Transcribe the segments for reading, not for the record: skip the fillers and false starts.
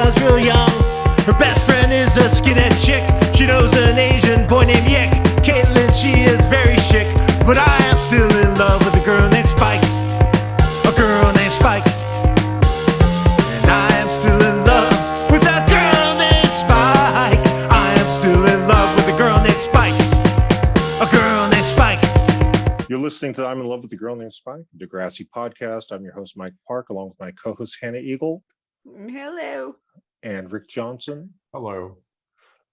was real young. Her best friend is a skinhead chick. She knows an Asian boy named Yick. Caitlyn, she is very chic, but I am still in love with a girl named Spike. A girl named Spike. And I am still in love with a girl named Spike. I am still in love with a girl named Spike. A girl named Spike. You're listening to I'm in Love with a Girl Named Spike, Degrassi podcast. I'm your host, Mike Park, along with my co-host, Hannah Eagle. Hello. And Rick Johnson. Hello.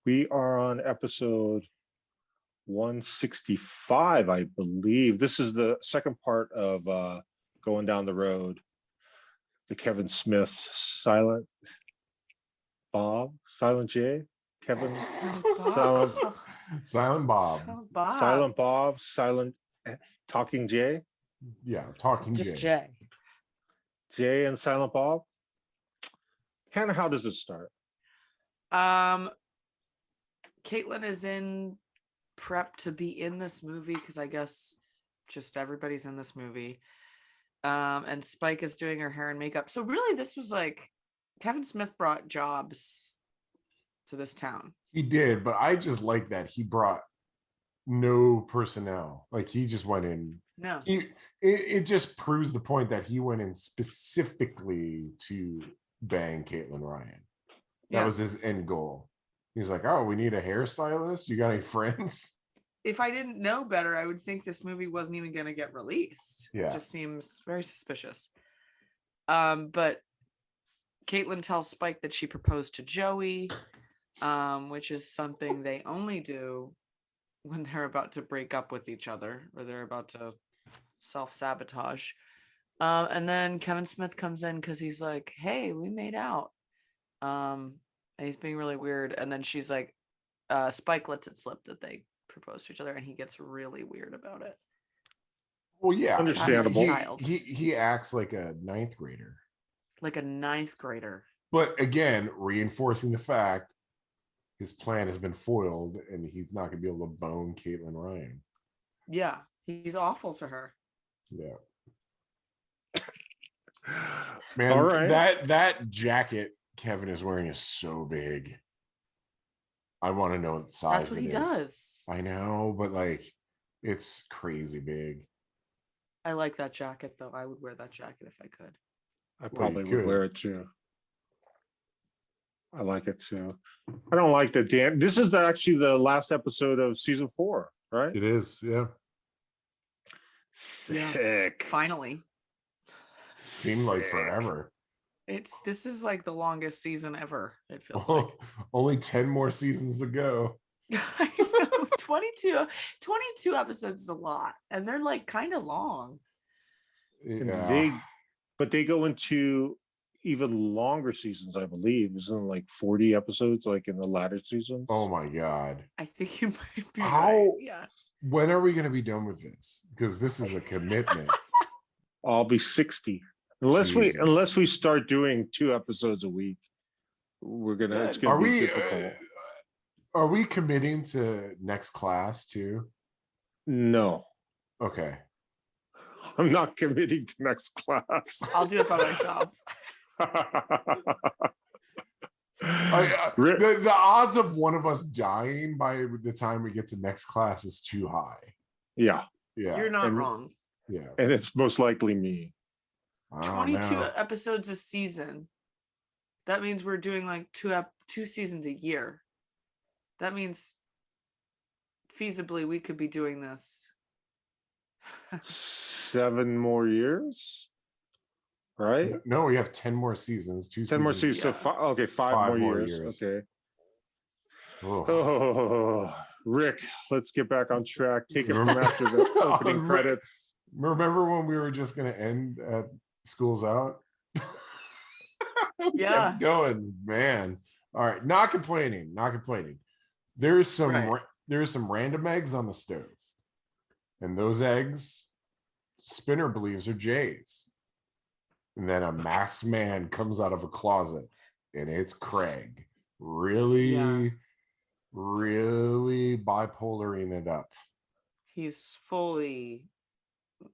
We are on episode 165, I believe. This is the second part of Going Down the Road, the Kevin Smith Silent Bob, Silent J, Kevin, Silent Bob. Silent Bob, Silent Talking J. Yeah, Talking Just J. Jay and Silent Bob. Hannah, how does it start? Caitlyn is in prep to be in this movie because I guess just everybody's in this movie. And Spike is doing her hair and makeup. So really this was like Kevin Smith brought jobs to this town. He did, but I just like that he brought no personnel. Like he just went in. No. It just proves the point that he went in specifically to bang Caitlyn Ryan. That was his end goal. He's like, oh, we need a hairstylist. You got any friends? If I didn't know better, I would think this movie wasn't even going to get released. Yeah. It just seems very suspicious. But Caitlyn tells Spike that she proposed to Joey, which is something they only do when they're about to break up with each other or they're about to self-sabotage. And then Kevin Smith comes in because he's like, hey, we made out. And he's being really weird. And then she's like, Spike lets it slip that they propose to each other, and he gets really weird about it. Well, yeah. Understandable. He acts like a ninth grader. Like a ninth grader. But again, reinforcing the fact his plan has been foiled and he's not going to be able to bone Caitlyn Ryan. Yeah, he's awful to her. Yeah. Man, all right. That jacket Kevin is wearing is so big. I want to know what size That's what it he is. does. I know, but like it's crazy big. I like that jacket though. I would wear that jacket if I could. I probably you would could. wear it too. I like it too. I don't like the Dan. This is actually the last episode of season 4, right? It is, yeah. Sick. Finally. Seemed like Sick. forever. This is like the longest season ever, it feels like. Only 10 more seasons to go. I know, 22 episodes is a lot, and they're like kind of long. Yeah. But they go into even longer seasons, I believe. Isn't it like 40 episodes like in the latter seasons? Oh my god. I think you might be How- right. Yes. When are we going to be done with this? Because this is a commitment. I'll be 60. Jesus. Unless we start doing 2 episodes a week, it's Are gonna be we difficult. are we committing to next class too? No, Okay. I'm not committing to next class. I'll do it by myself. The odds of one of us dying by the time we get to next class is too high. Yeah, Yeah. You're not And- wrong. Yeah. and it's most likely me. I don't 22 know. episodes a season. That means we're doing like two seasons a year. That means feasibly we could be doing this. 7 more years, right? No, we have 10 more seasons. 10 more seasons. So Yeah. 5 more years. Okay. Ugh. Oh, Rick, let's get back on track. Take it from after the opening credits. Remember when we were just going to end at School's Out? We Yeah. kept going, man. All right, not complaining. There's some Right. there's some random eggs on the stove, and those eggs, Spinner believes are Jay's. And then a masked man comes out of a closet, and it's Craig. Really, Yeah. really bipolaring it up. He's fully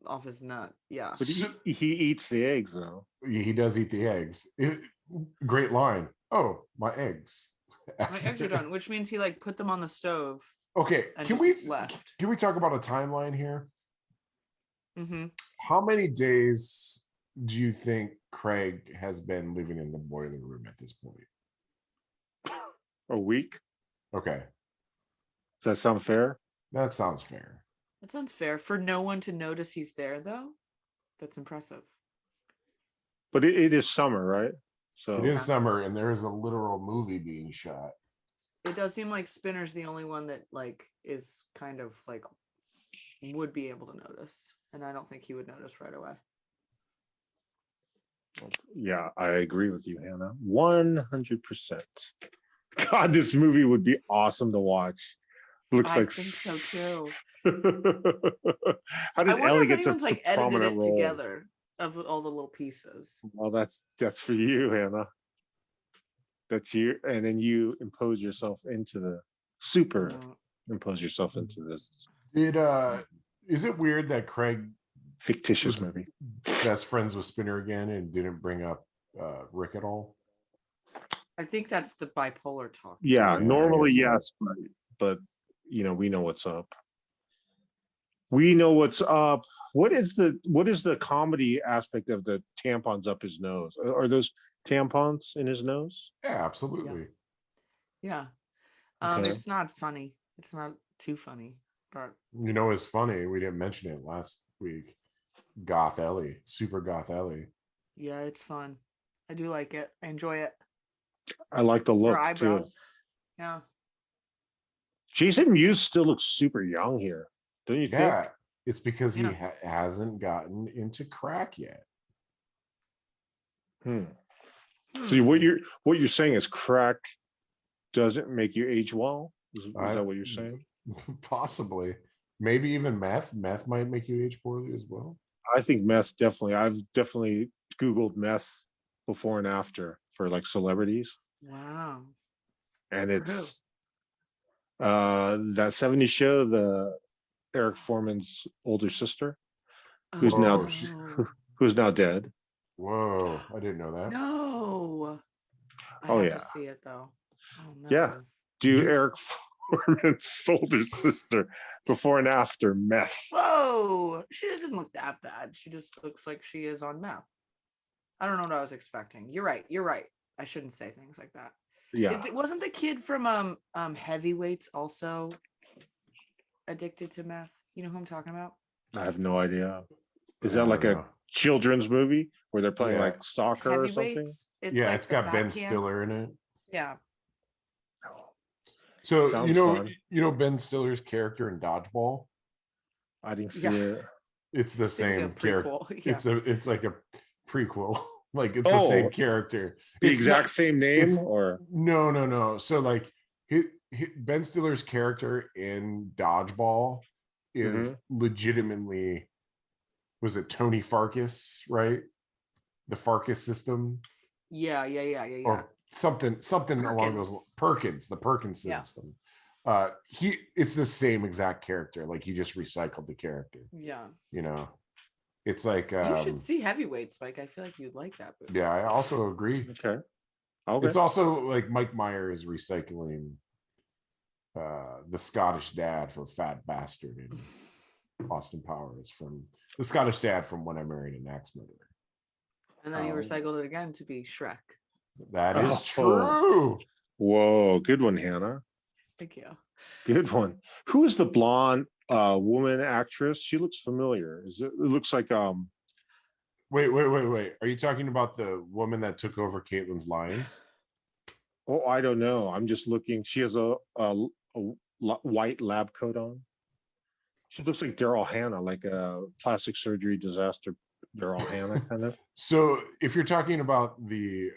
off his nut. Yeah. But he eats the eggs though. He does eat the eggs. Great line. Oh, my eggs. My eggs are done, which means he like put them on the stove Okay, and can just we left. can we talk about a timeline here? Mm-hmm. How many days do you think Craig has been living in the boiler room at this point? A week? Okay, Does that sound fair? that sounds fair. That sounds fair. For no one to notice he's there, though, that's impressive. But it is summer, right? So It is summer, and there is a literal movie being shot. It does seem like Spinner's the only one that like is kind of like would be able to notice, and I don't think he would notice right away. yeah, I agree with you, Hannah. 100%. God, this movie would be awesome to watch. Looks I like think so too. How I did wonder Ellie if get anyone's such a like edited prominent it role? together of all the little pieces. Well, that's for you, Hannah. That's you, and then you impose yourself into the impose yourself into this Is it weird that Craig fictitious was movie. best friends with Spinner again and didn't bring up Rick at all? I think that's the bipolar talk. Yeah, Yeah, I normally guess so. yes, but you know, we know what's up. We know what's up. What is the comedy aspect of the tampons up his nose? Are those tampons in his nose? Yeah, absolutely. Yeah. Okay. It's not funny. It's not too funny, but You know, it's funny. We didn't mention it last week. Goth Ellie, super Goth Ellie. yeah, it's fun. I do like it. I enjoy it. I like the Her look too. eyebrows. Yeah. Jason Mewes still looks super young here, don't you think? Yeah, it's because he Yeah. hasn't gotten into crack yet. So what you're saying is crack doesn't make you age well? Is that what you're saying? Possibly. Maybe even meth. Meth might make you age poorly as well. I think meth definitely. I've definitely Googled meth before and after for like celebrities, Wow. and For it's that 70s show, the Eric Foreman's older sister, who's now Oh, who's now dead. Whoa, I didn't know that. no. I Oh, have yeah. to see it though. Oh no. Yeah. Do Eric Foreman's older sister before and after meth. Whoa. She doesn't look that bad. She just looks like she is on meth. I don't know what I was expecting. You're right. You're right. I shouldn't say things like that. Yeah. It wasn't the kid from Heavyweights also addicted to meth? You know who I'm talking about? I have no idea. Is I that like don't a know. children's movie where they're playing Yeah. like soccer or something? Heavyweights. It's Yeah, like it's the got fat Ben camp. Stiller in it. Yeah. So Sounds you fun. know Ben Stiller's character in Dodgeball. I didn't see Yeah. it. It's the Basically a same character. prequel. Yeah. It's like a prequel. Like it's the same Oh, character. the It's exact not- same name, it's- or No. So like Ben Stiller's character in Dodgeball is legitimately, was it Tony Farkas, right? The Farkas system Yeah. or something along those Perkins. the Perkins Yeah. system. It's the same exact character. Like he just recycled the character. Yeah. You know, it's like You should see Heavyweights, Mike. I feel like you'd like that movie. yeah, I also agree. okay. It's also like Mike Myers recycling the Scottish dad from Fat Bastard in Austin Powers, from the Scottish dad from When I Married an Axe Murderer. And then he recycled it again to be Shrek. That is Oh. true. Whoa, good one, Hannah. Thank you. Good one. Who is the blonde woman actress? She looks familiar. It looks like Wait. Are you talking about the woman that took over Caitlyn's lines? oh, I don't know. I'm just looking. She has a white lab coat on. She looks like Daryl Hannah, like a plastic surgery disaster Daryl Hannah kind of. So if you're talking about the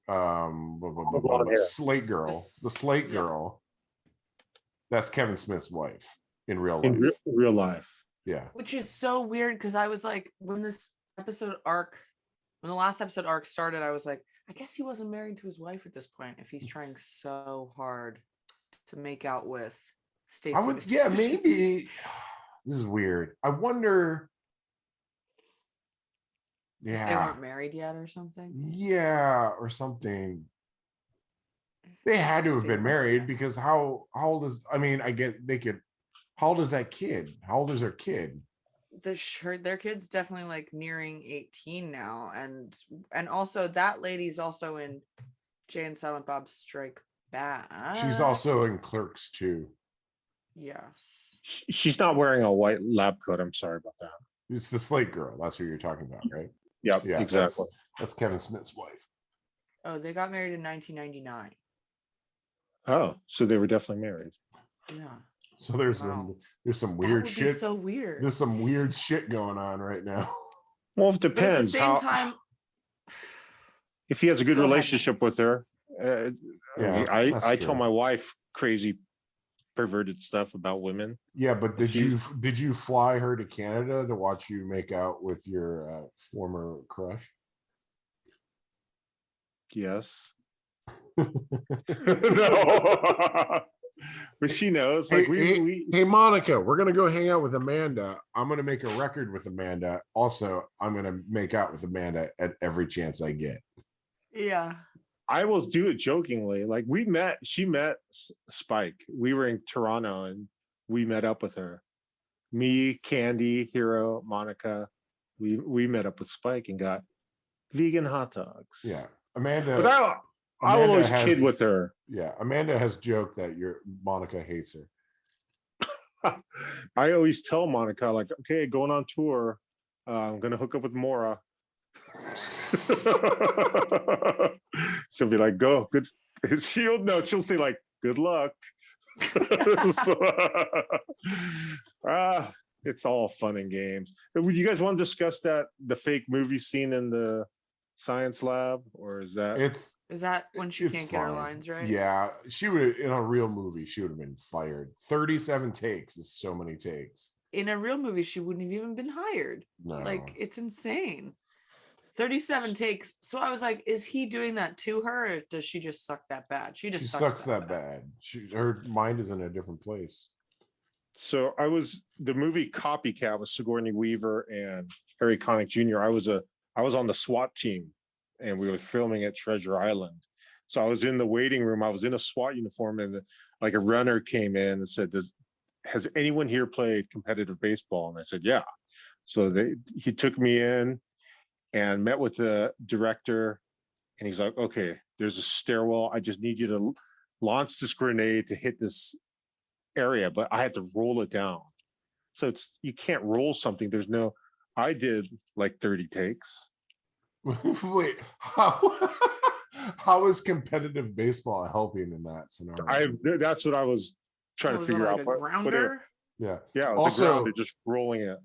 blonde hair. Slate girl, the Slate Yeah. girl, that's Kevin Smith's wife in real life. In real life. Yeah. Which is so weird because I was like, when the last episode arc started, I was like, I guess he wasn't married to his wife at this point if he's trying so hard to make out with Stacey. Yeah, maybe. This is weird. I wonder. If they Yeah. weren't married yet or something. Yeah, or something. They had to have They been must married have. because how old is? I mean, I get they could. How old is that kid? How old is their kid? Their kid's definitely like nearing 18 now, and also that lady's also in Jay and Silent Bob Strike Back. She's also in Clerks too. Yes. She's not wearing a white lab coat. I'm sorry about that. It's the Slate girl. That's who you're talking about, right? Yep, Yeah, exactly. That's Kevin Smith's wife. Oh, they got married in 1999. Oh, so they were definitely married. Yeah. So there's Wow. some That weird would be shit. so weird. There's some weird shit going on right now. Well, it But at the depends same how. time, If he has a good Go ahead, relationship with her, Yeah, I that's I true. tell my wife crazy, perverted stuff about women. Yeah, but did She- you fly her to Canada to watch you make out with your former crush? Yes. No. But she knows. Like Hey, Monica, we're gonna go hang out with Amanda. I'm gonna make a record with Amanda. Also, I'm gonna make out with Amanda at every chance I get. yeah. I will do it jokingly. Like she met Spike. We were in Toronto and we met up with her. Me, Candy, Hero, Monica. We met up with Spike and got vegan hot dogs. Yeah, Amanda. But I will Amanda always has- kid with her. Yeah, Amanda has joked that your Monica hates her. I always tell Monica, like, okay, going on tour. I'm gonna hook up with Mora. She'll be like, go, good. She'll say, like, good luck. It's all fun and games. Would you guys want to discuss the fake movie scene in the science lab, or is that Is that when she It's can't get her fine. lines right? Yeah, she would in a real movie. She would have been fired. 37 takes is so many takes. In a real movie, she wouldn't have even been hired. No, Like, it's insane. 37 takes. So I was like, is he doing that to her, or does she just suck that bad? She she just sucks that bad. Her mind is in a different place. so? The movie Copycat with Sigourney Weaver and Harry Connick Jr. I was on the SWAT team, and we were filming at Treasure Island. So I was in the waiting room. I was in a SWAT uniform, and like a runner came in and said, has anyone here played competitive baseball? And I said, yeah. So he took me in and met with the director, and he's like, okay, there's a stairwell. I just need you to launch this grenade to hit this area, but I had to roll it down. So you can't roll something. I did like 30 takes. Wait, how is competitive baseball helping in that scenario? That's what I was trying to Was it figure like out. a grounder? Yeah. Yeah, it was Also- a grounder, just rolling it.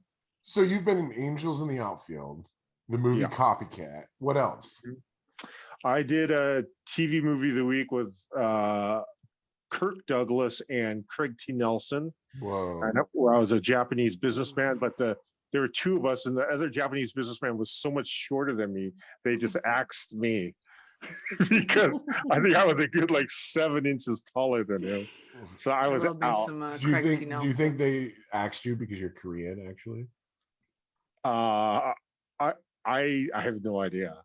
So you've been in Angels in the Outfield, the movie Yeah. Copycat. What else? I did a TV movie of the week with Kirk Douglas and Craig T. Nelson. Whoa. Where I was a Japanese businessman, but there were two of us, and the other Japanese businessman was so much shorter than me. They just axed me because I think I was a good like 7 inches taller than him. So I was love me out. some, Do you Craig T. think? Do you Nelson. think they axed you because you're Korean? Actually, I have no idea.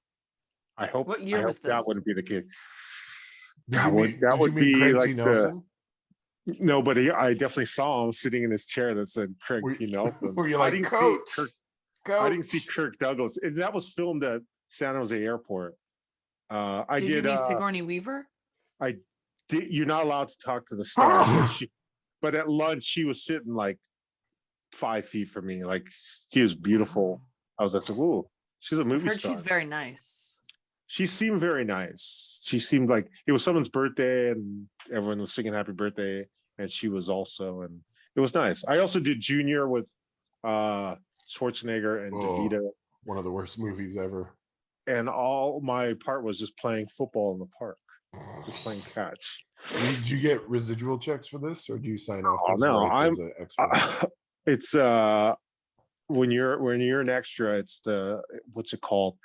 I hope What year was that this? wouldn't be the case. Did That you would meet, that did would you meet be Craig like T. Nelson? no, but I definitely saw him sitting in his chair that said Craig Were- T. Nelson. Were you I like, didn't Coach? see Kirk. Coach? I didn't see Kirk Douglas. And that was filmed at San Jose Airport. I Did did. you meet Sigourney Weaver? You're not allowed to talk to the star, but at lunch she was sitting like 5 feet from me. Like she was beautiful. I was like, "Whoa, she's a I've movie heard star." she's very nice. She seemed very nice. She seemed like it was someone's birthday, and everyone was singing "Happy Birthday," and she was also, and it was nice. I also did Junior with Schwarzenegger and Oh. DeVito, One of the worst movies ever. and all my part was just playing football in the park, just playing catch. Did you get residual checks for this, or do you sign off? Oh, those no, rights as an extra? It's when you're an extra, it's what's it called?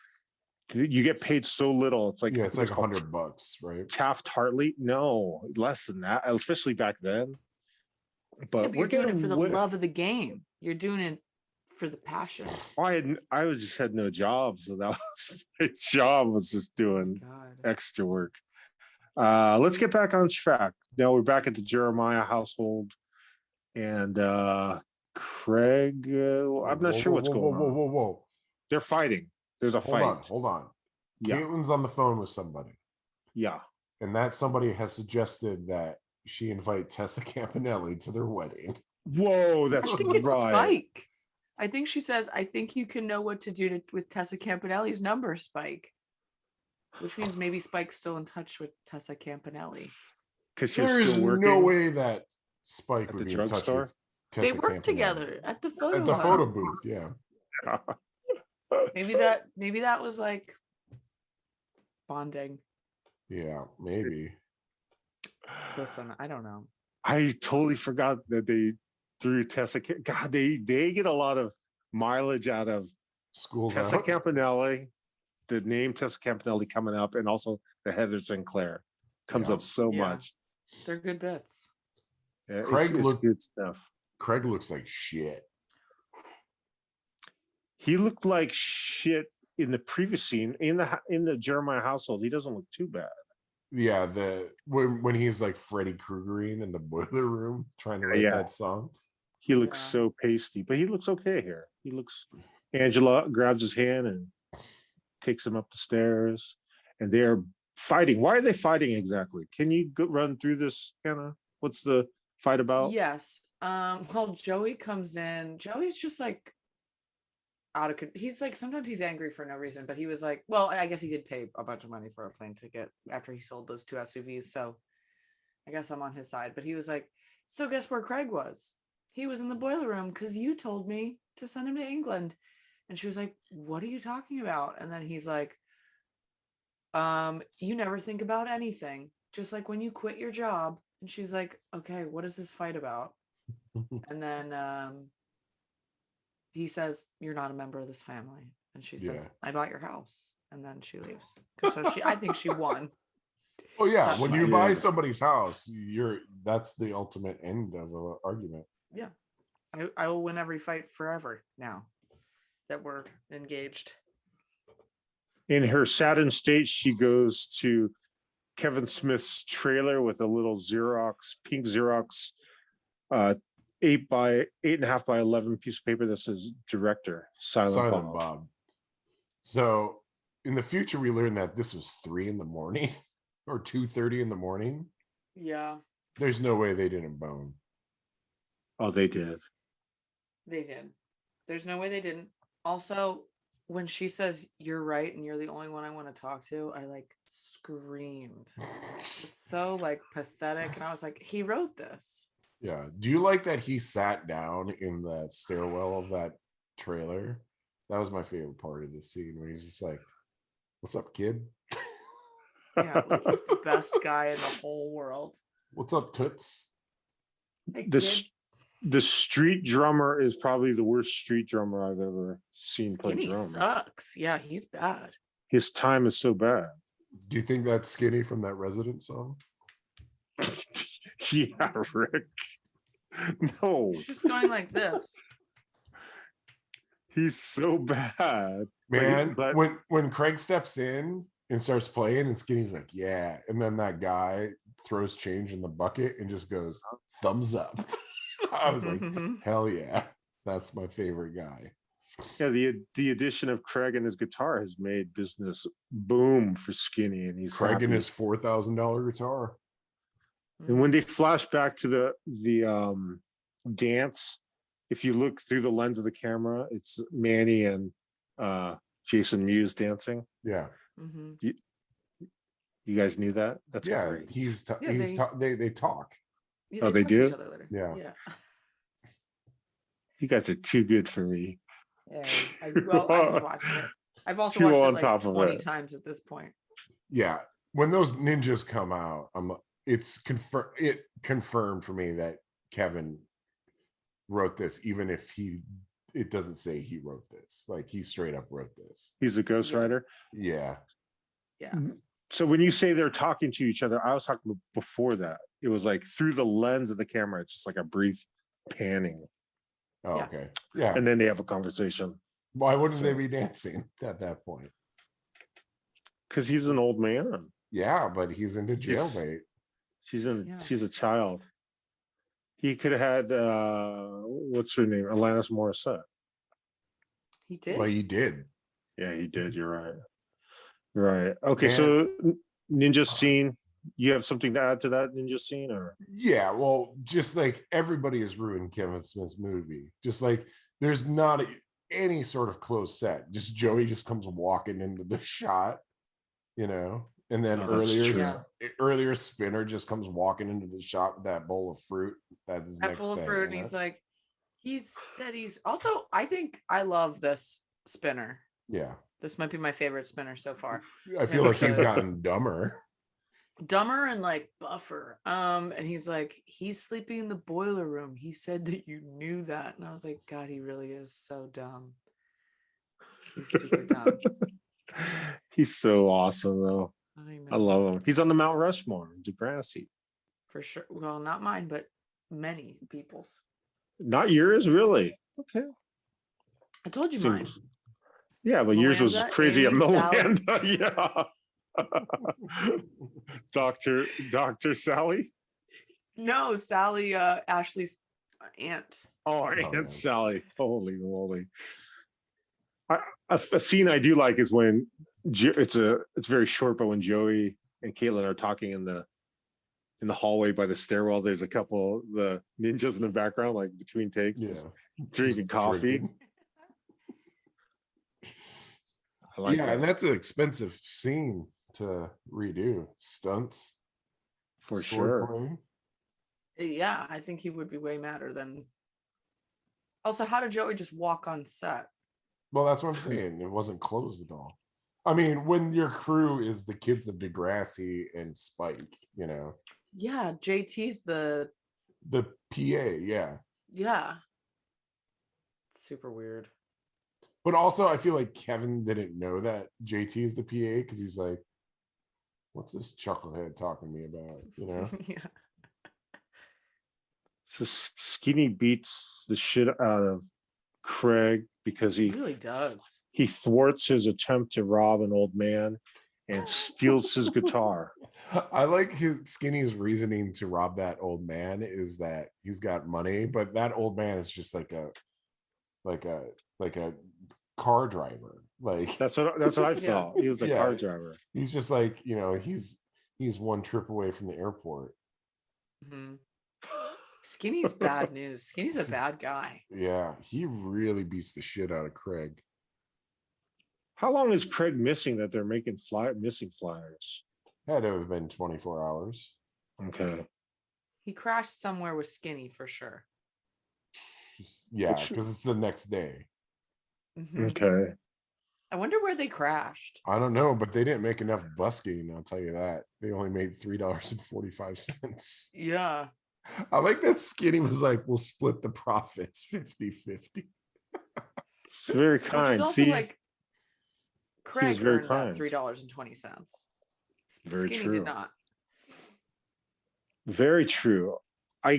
You get paid so little. It's like Yeah, it's like called $100, right? Taft Hartley. No, less than that, especially back then. Yeah, But but you're doing it for the love of the game. You're doing it for the passion. I just had no job, so that was my job was just doing God. extra work. Let's get back on track. Now we're back at the Jeremiah household, and Craig. I'm not sure what's going on. Whoa. They're fighting. There's a fight. Hold on. Yeah. Caitlyn's on the phone with somebody, Yeah. and that somebody has suggested that she invite Tessa Campanelli to their wedding. Whoa, I that's think it's right. Spike. I think she says, I think you can know what to do with Tessa Campanelli's number, Spike. Which means maybe Spike's still in touch with Tessa Campanelli. Because she's There is still working no way that Spike at would the be in touch drugstore. with Tessa They work Campanelli. together at the photo. At the hub. photo booth, yeah. Maybe that was like bonding. Yeah, maybe. Listen, I don't know. I totally forgot that they threw Tessa. God, they get a lot of mileage out of School's Tessa out. Campanelli, the name Tessa Campanelli coming up, and also the Heather Sinclair comes Yeah. up so Yeah. much. They're good bits. Yeah, Craig it's looked- good stuff. Craig looks like shit. He looked like shit in the previous scene in the Jeremiah household. He doesn't look too bad. Yeah, when he's like Freddy Kruegering in the boiler room trying to write Yeah. that song. He looks Yeah. so pasty, but he looks okay here. He looks. Angela grabs his hand and takes him up the stairs, and they're fighting. Why are they fighting exactly? Can you run through this, Hannah? What's the fight about? Yes. Well, Joey comes in. Joey's just like he's like, sometimes he's angry for no reason, but he was like, well, I guess he did pay a bunch of money for a plane ticket after he sold those 2 SUVs. So I guess I'm on his side. But he was like, so guess where Craig was? He was in the boiler room because you told me to send him to England. And she was like, what are you talking about? And then he's like, you never think about anything, just like when you quit your job. And she's like, okay, what is this fight about? And then he says, you're not a member of this family. And she says, Yeah. I bought your house. And then she leaves. So I think she won. Oh yeah, That's when my you buy opinion. somebody's house, that's the ultimate end of an argument. Yeah. I will win every fight forever now that we're engaged. In her saddened state, she goes to Kevin Smith's trailer with a little pink Xerox, 8.5 by 11 piece of paper that says director, Silent Bob. Bob. So in the future, we learned that this was 3 a.m. or 2:30 in the morning. Yeah, There's no way they didn't bone. Oh, they did. they did. There's no way they didn't. Also, when she says you're right and you're the only one I want to talk to, I like screamed. It's so like pathetic. And I was like, he wrote this. Yeah. Do you like that he sat down in the stairwell of that trailer? That was my favorite part of the scene where he's just like, "What's up, kid? Yeah, like he's the best guy in the whole world. What's up, toots?" Hey, The kid, the street drummer is probably the worst street drummer I've ever seen play Skinny drums. sucks. Yeah, he's bad. His time is so bad. Do you think that's Skinny from that Resident song? Yeah, Rick. No, He's just going like this. he's so bad. Man, but when Craig steps in and starts playing and Skinny's like, yeah, and then that guy throws change in the bucket and just goes thumbs up. I was like, hell yeah, that's my favorite guy. yeah, the addition of Craig and his guitar has made business boom for Skinny, and he's Craig happy. and his $4,000 guitar. And when they flash back to the dance, if you look through the lens of the camera, it's Manny and Jason Mewes dancing. Yeah, Mhm. You guys knew that? That's yeah. great. They talk. Yeah, Oh, they talk to each do? other later. Yeah. Yeah. You guys are too good for me. Yeah. I just watched it. I've also Two watched it on like top of 20 it. times at this point. Yeah, when those ninjas come out, it's confirmed for me that Kevin wrote this, even if it doesn't say he wrote this. Like he straight up wrote this. He's a ghostwriter. Yeah. Yeah. So when you say they're talking to each other, I was talking before that. It was like through the lens of the camera. It's just like a brief panning, Oh, Yeah. okay. Yeah. and then they have a conversation. Why wouldn't they So- be dancing at that point? Because he's an old man. Yeah, but he's into jailbait. Yeah. She's a child. He could have had what's her name? Alanis Morissette. He did. Well, he did. Yeah, he did. You're right. Right. Okay, And so ninja scene. You have something to add to that ninja scene, or yeah, well, just like everybody has ruined Kevin Smith's movie. Just like there's not any sort of close set. Just Joey just comes walking into the shot, you know. And then Oh, that's true. earlier Spinner just comes walking into the shop with that bowl of fruit. That's his That next full of thing, fruit, you and know? he's like, he said he's also. I think I love this Spinner. Yeah. This might be my favorite Spinner so far. I feel like he's gotten dumber. Dumber and like buffer. And he's like, he's sleeping in the boiler room. He said that you knew that. And I was like, God, he really is so dumb. He's super dumb. he's so awesome though. I know. I love him. He's on the Mount Rushmore, Degrassi. For sure. Well, not mine, but many people's. Not yours, really. Okay. I told you mine. Yeah, but yours was Miranda, crazy at Amy, Sally. Miranda. Yeah. Dr. Sally. No, Sally, Ashley's aunt. Oh, man. Aunt Sally. Holy moly. A scene I do like is when it's very short, but when Joey and Caitlyn are talking in the hallway by the stairwell, there's a couple the ninjas in the background, like between takes, Yeah. drinking coffee. Drinking. I like Yeah, that and that's an expensive scene to redo. Stunts. for story sure. playing. Yeah, I think he would be way madder than. Also, how did Joey just walk on set? Well, that's what I'm saying. It wasn't closed at all. I mean, when your crew is the kids of Degrassi and Spike, you know, Yeah, JT's the. the PA, yeah. Yeah. Super weird. But also, I feel like Kevin didn't know that JT is the PA because he's like, what's this chucklehead talking to me about? You know? Yeah. So Skinny beats the shit out of Craig because He really does. he thwarts his attempt to rob an old man and steals his guitar. I like Skinny's reasoning to rob that old man is that he's got money, but that old man is just like a car driver. Like That's what I Yeah. felt. He was a Yeah. car driver. he's just like, you know, he's one trip away from the airport. Mhm. Skinny's bad news. Skinny's a bad guy. Yeah, he really beats the shit out of Craig. How long is Craig missing that they're making missing flyers? Had to have been 24 hours. Okay. He crashed somewhere with Skinny for sure. Yeah, Which- because it's the next day. Mhm. Okay. I wonder where they crashed. I don't know, but they didn't make enough busking, I'll tell you that. They only made $3.45. Yeah. I like that Skinny was like, we'll split the profits 50-50. It's very Which is kind. also See, like Craig very earned kind. that $3.20. Very Skinny true. did not. very true. I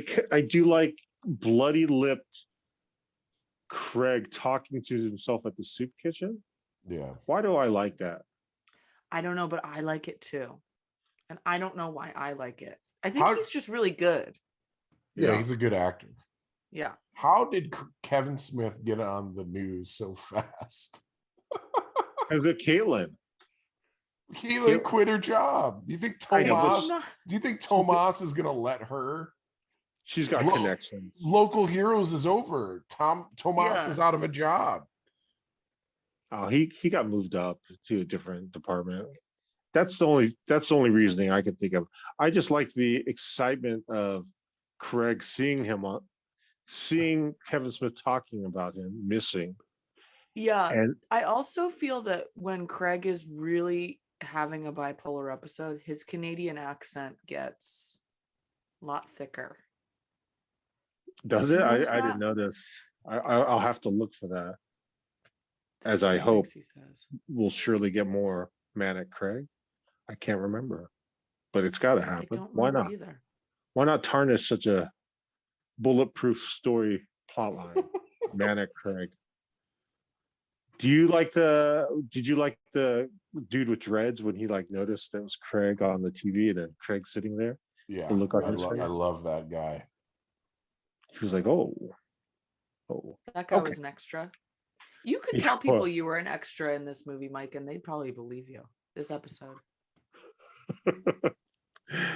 do like bloody lipped Craig talking to himself at the soup kitchen. Yeah. Why do I like that? I don't know, but I like it too. And I don't know why I like it. I think How- he's just really good. Yeah, he's a good actor. Yeah. How did Kevin Smith get on the news so fast? As a Caitlyn. Caitlyn quit her job. Do you think I know, but Tomas? No, Do you think Tomas is gonna let her? She's got Lo- connections. Local Heroes is over. Tomas Yeah. is out of a job. Oh, he got moved up to a different department. That's the only reasoning I can think of. I just like the excitement of Craig seeing Kevin Smith talking about him missing. yeah. And I also feel that when Craig is really having a bipolar episode, his Canadian accent gets a lot thicker. does You it? I notice didn't that? notice. I'll have to look for that. As I Some hope things he says. we'll surely get more Manic Craig. I can't remember, but it's got to I happen. don't Why remember not? either. Why not tarnish such a bulletproof story plotline? Manic Craig. Did you like the dude with dreads when he like noticed that it was Craig on the TV and then Craig sitting there? Yeah, The look on I, his face. I love that guy. He was like, oh, That guy okay. was an extra. You could Yeah, tell people well. you were an extra in this movie, Mike, and they'd probably believe you. This episode.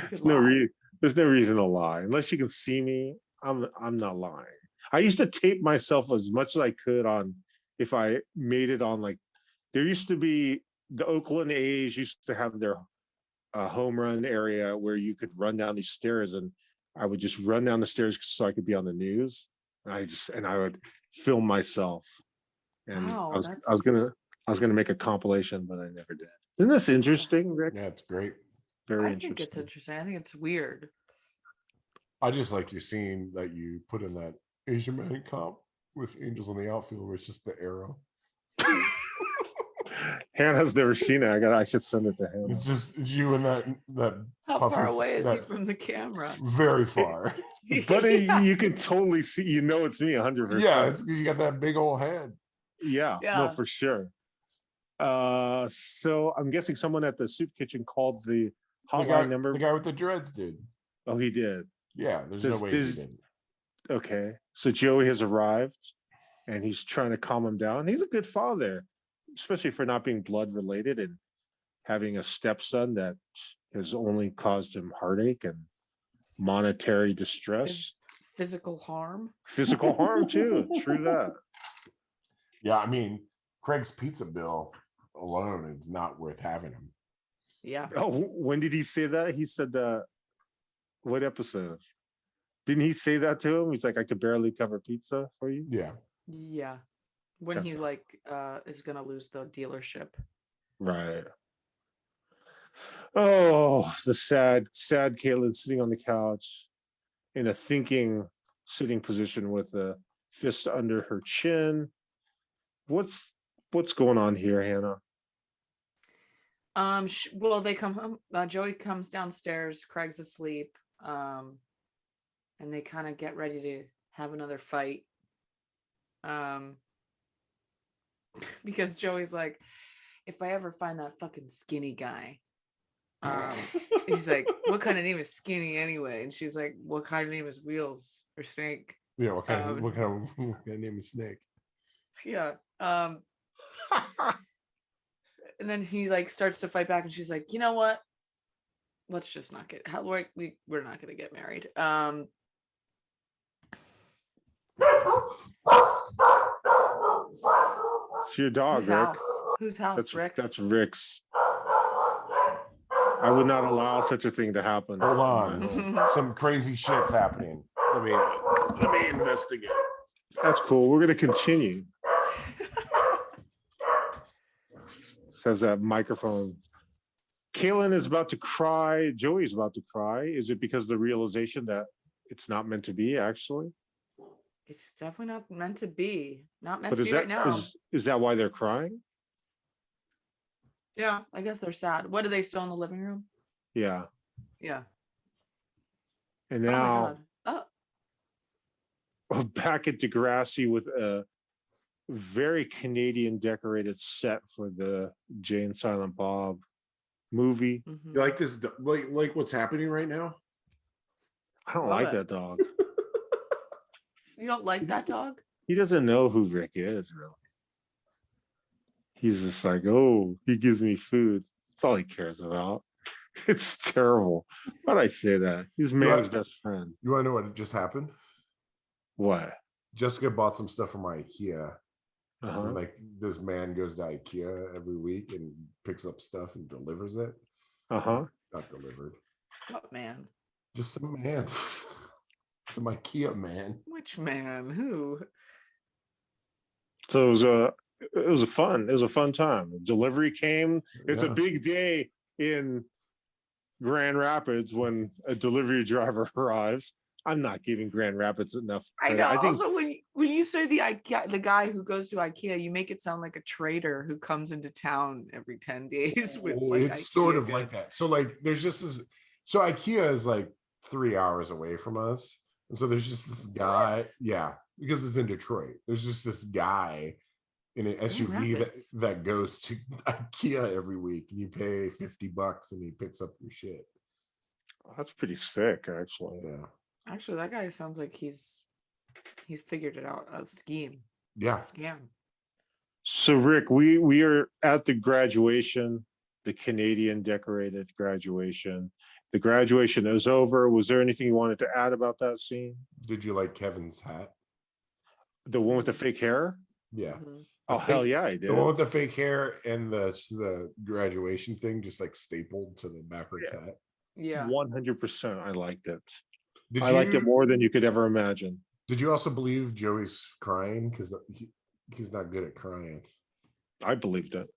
There's no lie. there's no reason to lie unless you can see me. I'm not lying. I used to tape myself as much as I could on if I made it on like there used to be the Oakland A's used to have their home run area where you could run down these stairs and I would just run down the stairs so I could be on the news. And I would film myself. And Wow, I was gonna make a compilation, but I never did. Isn't this interesting, Rick? Yeah, it's great. Very I interesting. think it's interesting. I think it's weird. I just like your scene that you put in that Asian Man comp with Angels in the Outfield, where it's just the arrow. Hannah's never seen it. I should send it to Hannah. It's just you and that. How puffy- far away is he that- from the camera? Very far. But you can totally see. You know, it's me 100%. Yeah, it's because you got that big old head. Yeah. Yeah. No, for sure. So I'm guessing someone at the soup kitchen called the hotline number. The guy with the dreads, dude. Oh, he did. Yeah, there's no way he didn't. Okay, so Joey has arrived, and he's trying to calm him down. He's a good father, especially for not being blood related and having a stepson that has only caused him heartache and monetary distress, Physical harm. physical harm too. True that. Yeah, I mean, Craig's pizza bill alone is not worth having him. Yeah. Oh, when did he say that? He said what episode? Didn't he say that to him? He's like, I could barely cover pizza for you. Yeah. Yeah. When he That's- is gonna lose the dealership. Right. Oh, the sad Caitlyn sitting on the couch in a thinking sitting position with a fist under her chin. What's going on here, Hannah? Well, they come home. Joey comes downstairs. Craig's asleep. And they kind of get ready to have another fight. Because Joey's like, if I ever find that fucking skinny guy, he's like, what kind of name is Skinny anyway? And she's like, what kind of name is Wheels or Snake? Yeah, what kind of name is Snake? Yeah. And then he like starts to fight back, and she's like, you know what? Let's just not get we're not gonna get married. It's your dog, Whose Rick. house? Whose house? That's Rick's? That's Rick's. I would not allow such a thing to happen. Hold on. Some crazy shit's happening. Let me investigate. That's cool. We're gonna continue. Says that microphone. Caitlyn is about to cry. Joey's about to cry. Is it because of the realization that it's not meant to be, actually? It's definitely not meant to be. Not meant But to is be right now. is that why they're crying? Yeah, I guess they're sad. What, are they still in the living room? Yeah. Yeah. And Oh my now God. we're back at Degrassi with a very Canadian decorated set for the Jay and Silent Bob movie. Mhm. You like this? Like what's happening right now? I don't Love like it. that dog. You don't like that dog? He doesn't know who Rick is, really. He's just like, oh, he gives me food. That's all he cares about. It's terrible. Why'd I say that? He's man's best friend. You want to know what just happened? What? Jessica bought some stuff from IKEA. Uh-huh. And, like, this man goes to IKEA every week and picks up stuff and delivers it. Uh-huh. Not delivered. What man? Just some man. Some IKEA man. Which man? Who? So it was a fun time. Delivery came. It's a Yeah. big day in Grand Rapids when a delivery driver arrives. I'm not giving Grand Rapids enough I credit. know. I think Also, when you say the guy who goes to IKEA, you make it sound like a trader who comes into town every 10 days with like It's IKEA sort of goods. like that. So like there's just this, so IKEA is like 3 hours away from us. And so there's just this guy, What? yeah, because it's in Detroit. There's just this guy in an SUV that goes to IKEA every week, and you pay $50 and he picks up your shit. That's pretty sick, actually. Yeah. Actually, that guy sounds like he's figured it out. A scheme. Yeah. A scam. So Rick, we are at the graduation, the Canadian decorated graduation. The graduation is over. Was there anything you wanted to add about that scene? Did you like Kevin's hat? The one with the fake hair? Yeah. Mhm. Oh, hell yeah, I The did. one with the fake hair and the graduation thing just like stapled to the backwards hat. Yeah. 100%. I liked it. Did I liked it more than you could ever imagine. Did you also believe Joey's crying? Because he's not good at crying. I believed it.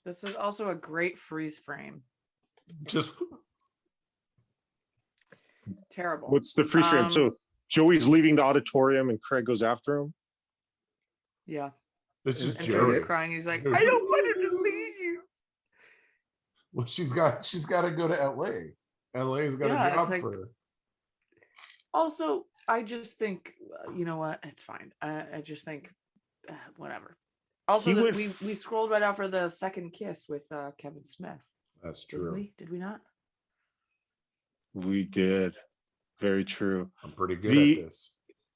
This was also a great freeze frame. Just Terrible. What's the freeze frame? So Joey's leaving the auditorium and Craig goes after him. Yeah. it's just And Joey. Joey's crying. He's like, I don't want her to leave. Well, she's got to go to LA. LA's got Yeah, a job it's like- for her. Also, I just think, you know what? It's fine. I just think, whatever. Also, He that would we scrolled right out for the second kiss with Kevin Smith. That's Did true. we? Did we not? We did. Very true. I'm pretty good at this.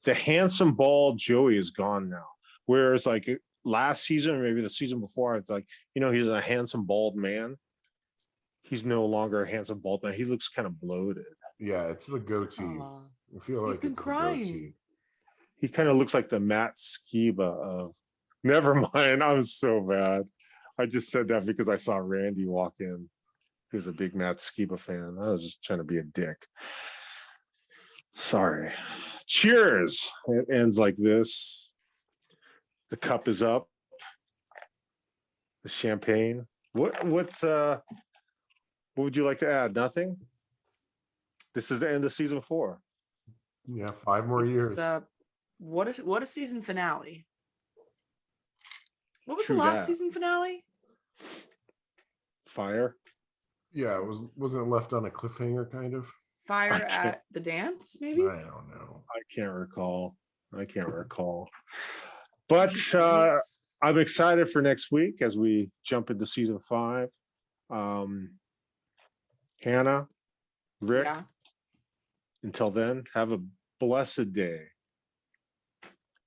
The handsome bald Joey is gone now. Whereas like last season, or maybe the season before, it's like, he's a handsome bald man. He's no longer a handsome bald man. He looks kind of bloated. Yeah, it's the goatee. Aw. I feel like He's been it's crying. the goatee. He kind of looks like the Matt Skiba of. Never mind. I'm so bad. I just said that because I saw Randy walk in. He was a big Matt Skiba fan. I was just trying to be a dick. Sorry. Cheers. It ends like this. The cup is up. The champagne. What would you like to add? Nothing? This is the end of season 4. Yeah, 5 more years. What a season finale. What was True the last that. season finale? Fire. Yeah, wasn't it left on a cliffhanger kind of? Fire I can't- at the dance, maybe? I don't know. I can't recall. But I'm excited for next week as we jump into season 5. Hannah, Rick, Yeah. until then, have a blessed day.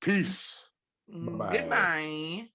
Peace. Bye-bye. Goodbye.